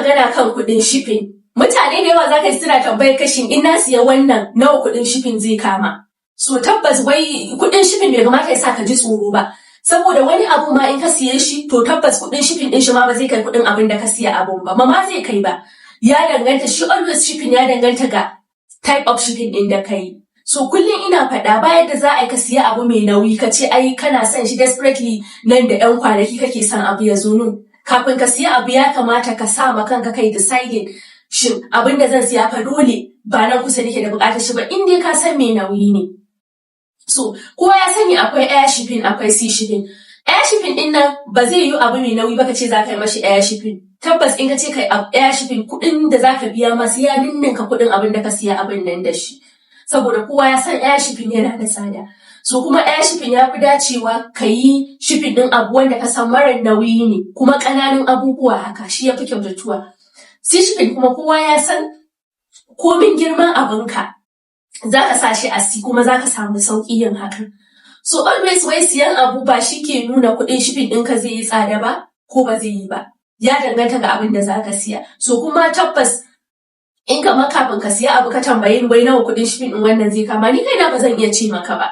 magana kan kuɗin shipping. Mutane da yawa za ka ji suna tambayar kashin in na siya wannan nawa kuɗin shipping zai kama. So tabbas wai kuɗin shipping bai kamata ya sa ka ji tsoro ba. Saboda wani abu ma in ka siye shi to tabbas kuɗin shipping ɗin shi ma ba zai kai kuɗin abin da ka siya abun ba. Ma zai kai ba. Ya danganta shi always shipping ya danganta ga type of shipping ɗin da ka yi. So kullum ina faɗa bayan da za a yi ka siya abu mai nauyi ka ce ai kana son shi desperately nan da 'yan kwanaki kake son abu ya zo nun. Kafin ka siya abu ya kamata ka sa ma kanka kai deciding shin abin da zan siya fa dole ba nan kusa nake da buƙatar shi ba in dai ka san mai nauyi ne. So kowa ya sani akwai air shipping akwai sea shipping. Air shipping ɗin nan ba zai yi abu mai nauyi ba ka ce za ka yi mashi air shipping. Tabbas in ka ce kai air shipping kuɗin da za ka biya masu ya ninninka kuɗin abin da ka siya abin nan da shi. Saboda kowa ya san air shipping yana da tsada. So kuma air shipping ya fi dacewa ka yi shipping ɗin abu wanda ka san mara nauyi ne kuma ƙananun abubuwa haka shi ya fi kyautatuwa. Sea shipping kuma kowa ya san komin girman abinka za ka sa shi a sea kuma za ka samu sauƙi yin hakan. So always wai siyan abu ba shi ke nuna kuɗin shipping ɗinka zai yi tsada ba ko ba zai yi ba. Ya danganta ga abin da za ka siya. So kuma tabbas in kamar kafin ka siya abu ka tambaye ni wai nawa kuɗin shipping ɗin wannan zai kama ni kaina ba zan iya ce maka ba.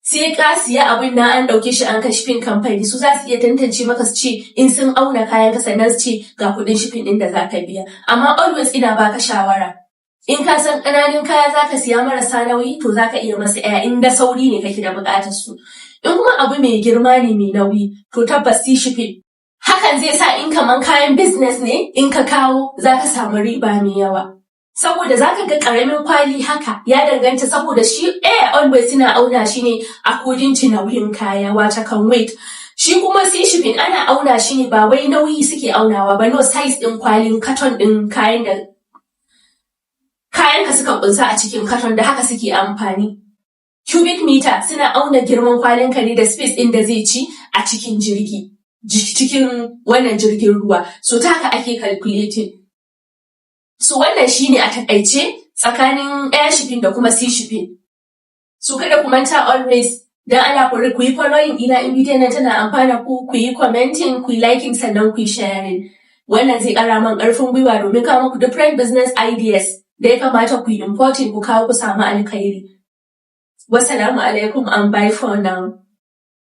Sai ka siya abin na an ɗauke shi an kai shipping company su za su iya tantance maka su ce in sun auna kayan ka sannan su ce ga kuɗin shipping ɗin da za ka biya. Amma always ina baka shawara. In ka san ƙananun kaya za ka siya marasa nauyi to za ka iya masa in da sauri ne kake da buƙatar su. In kuma abu mai girma ne mai nauyi to tabbas sea shipping. Hakan zai sa in kaman kayan business ne in ka kawo za ka samu riba mai yawa. Saboda za ka ga ƙaramin kwali haka ya danganta saboda shi always suna auna shi ne according to nauyin kaya wata kan weight. Shi kuma sea shipping ana auna shi ne ba wai nauyi suke aunawa ba no size ɗin kwalin carton ɗin kayan da kayanka suka kunsa a cikin carton da haka suke amfani. Cubic meter suna auna girman kwalinka ne da space ɗin da zai ci a cikin jirgi. Cikin wannan jirgin ruwa. So ta haka ake calculating. So wannan shine a takaice tsakanin air shipping da kuma sea shipping. So kada ku manta always dan Allah ku yi following ina in bidiyon nan tana amfana ku yi commenting, ku yi liking sannan ku yi sharing. Wannan zai ƙara man ƙarfin gwiwa domin kawo muku different business ideas da ya kamata ku yi importing ku kawo ku samu alkhairi. Wassalamu alaikum and bye for now.